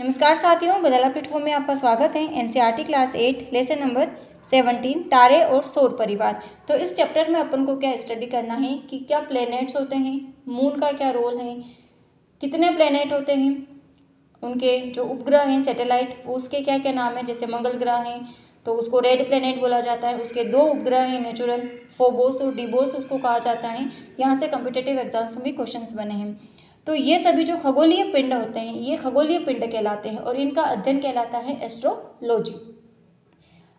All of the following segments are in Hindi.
नमस्कार साथियों, बदला प्लेटफॉर्म में आपका स्वागत है। एनसीईआरटी क्लास 8 लेसन नंबर 17 तारे और सौर परिवार। तो इस चैप्टर में अपन को क्या स्टडी करना है कि क्या प्लैनेट्स होते हैं, मून का क्या रोल है, कितने प्लैनेट होते हैं, उनके जो उपग्रह हैं सैटेलाइट वो उसके क्या क्या नाम है। जैसे मंगल ग्रह हैं तो उसको रेड प्लैनेट बोला जाता है, उसके दो उपग्रह हैं नेचुरल, फोबोस और डिबोस उसको कहा जाता है। यहाँ से कम्पिटिटिव एग्जाम्स में भी क्वेश्चंस बने हैं। तो ये सभी जो खगोलीय पिंड होते हैं ये खगोलीय पिंड कहलाते हैं और इनका अध्ययन कहलाता है एस्ट्रोलॉजी।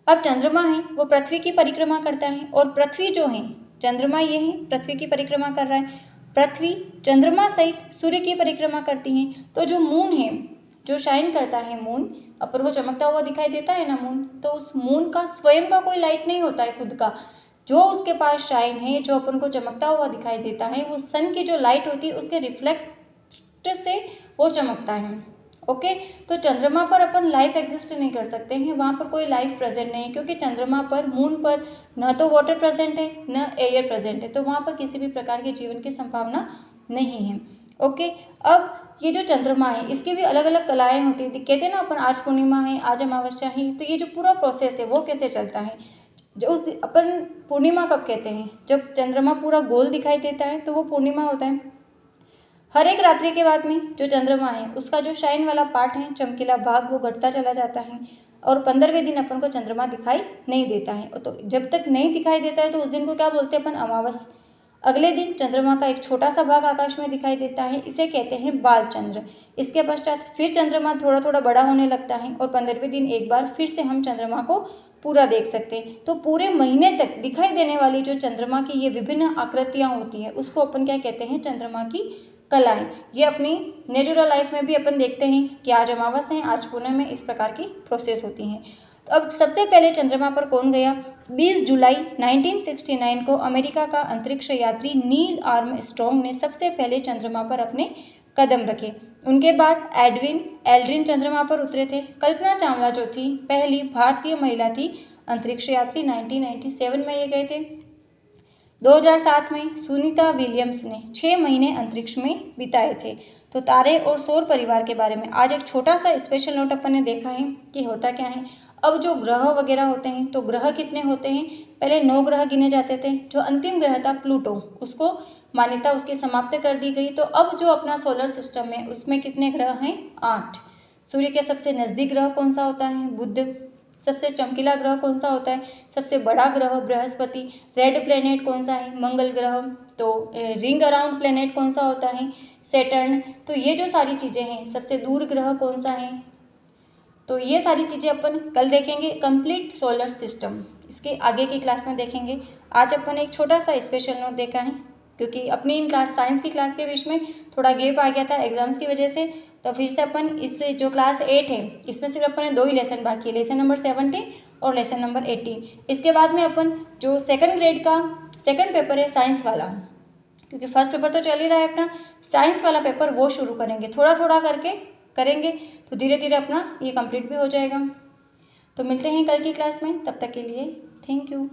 अब चंद्रमा है वो पृथ्वी की परिक्रमा करता है और पृथ्वी जो है, चंद्रमा ये है पृथ्वी की परिक्रमा कर रहा है, पृथ्वी चंद्रमा सहित सूर्य की परिक्रमा करती है। तो जो मून है, जो शाइन करता है मून, अपन को चमकता हुआ दिखाई देता है ना मून, तो उस मून का स्वयं का कोई लाइट नहीं होता है खुद का। जो उसके पास शाइन है, जो अपन को चमकता हुआ दिखाई देता है, वो सन की जो लाइट होती है उसके रिफ्लेक्ट से वो चमकता है। ओके, तो चंद्रमा पर अपन लाइफ एग्जिस्ट नहीं कर सकते हैं, वहाँ पर कोई लाइफ प्रेजेंट नहीं है, क्योंकि चंद्रमा पर, मून पर न तो वाटर प्रेजेंट है न एयर प्रेजेंट है, तो वहाँ पर किसी भी प्रकार के जीवन की संभावना नहीं है। ओके, अब ये जो चंद्रमा है इसकी भी अलग अलग कलाएं होती है। कहते हैं ना अपन आज पूर्णिमा है, आज अमावस्या है, तो ये जो पूरा प्रोसेस है वो कैसे चलता है। जो उस अपन पूर्णिमा कब कहते हैं, जब चंद्रमा पूरा गोल दिखाई देता है तो वो पूर्णिमा होता है। हर एक रात्रि के बाद में जो चंद्रमा है उसका जो शाइन वाला पार्ट है, चमकीला भाग, वो घटता चला जाता है और 15वें दिन अपन को चंद्रमा दिखाई नहीं देता है। तो जब तक नहीं दिखाई देता है तो उस दिन को क्या बोलते हैं अपन, अमावस। अगले दिन चंद्रमा का एक छोटा सा भाग आकाश में दिखाई देता है, इसे कहते हैं बाल चंद्र। इसके पश्चात फिर चंद्रमा थोड़ा थोड़ा बड़ा होने लगता है और 15वें दिन एक बार फिर से हम चंद्रमा को पूरा देख सकते हैं। तो पूरे महीने तक दिखाई देने वाली जो चंद्रमा की ये विभिन्न आकृतियाँ होती हैं उसको अपन क्या कहते हैं, चंद्रमा की कलाएं। ये अपनी नेचुरल लाइफ में भी अपन देखते हैं कि आज अमावस है, आज पूनम में, इस प्रकार की प्रोसेस होती हैं। तो अब सबसे पहले चंद्रमा पर कौन गया, 20 जुलाई 1969 को अमेरिका का अंतरिक्ष यात्री नील आर्मस्ट्रॉन्ग ने सबसे पहले चंद्रमा पर अपने कदम रखे। उनके बाद एडविन एल्ड्रिन चंद्रमा पर उतरे थे। कल्पना चावला जो थी पहली भारतीय महिला थी अंतरिक्ष यात्री, 1997 में ये गए थे। 2007 में सुनीता विलियम्स ने 6 महीने अंतरिक्ष में बिताए थे। तो तारे और सौर परिवार के बारे में आज एक छोटा सा स्पेशल नोट अपन ने देखा है कि होता क्या है। अब जो ग्रह वगैरह होते हैं तो ग्रह कितने होते हैं, पहले 9 ग्रह गिने जाते थे। जो अंतिम ग्रह था प्लूटो, उसको मान्यता उसकी समाप्त कर दी गई। तो अब जो अपना सोलर सिस्टम है उसमें कितने ग्रह हैं, 8। सूर्य के सबसे नज़दीक ग्रह कौन सा होता है, बुध। सबसे चमकीला ग्रह कौन सा होता है, सबसे बड़ा ग्रह बृहस्पति। रेड प्लेनेट कौन सा है, मंगल ग्रह। तो रिंग अराउंड प्लेनेट कौन सा होता है, सैटर्न। तो ये जो सारी चीज़ें हैं, सबसे दूर ग्रह कौन सा है, तो ये सारी चीज़ें अपन कल देखेंगे। कंप्लीट सोलर सिस्टम इसके आगे की क्लास में देखेंगे। आज अपन एक छोटा सा स्पेशल नोट देखा है, क्योंकि अपनी इन क्लास साइंस की क्लास के बीच में थोड़ा गैप आ गया था एग्जाम्स की वजह से। तो फिर से अपन इस जो क्लास 8 है इसमें सिर्फ अपन ने 2 ही लेसन बाकी है, लेसन नंबर 17 और लेसन नंबर 18। इसके बाद में अपन जो सेकंड ग्रेड का सेकंड पेपर है साइंस वाला, क्योंकि फर्स्ट पेपर तो चल ही रहा है अपना, साइंस वाला पेपर वो शुरू करेंगे, थोड़ा थोड़ा करके करेंगे तो धीरे धीरे अपना ये कंप्लीट भी हो जाएगा। तो मिलते हैं कल की क्लास में, तब तक के लिए थैंक यू।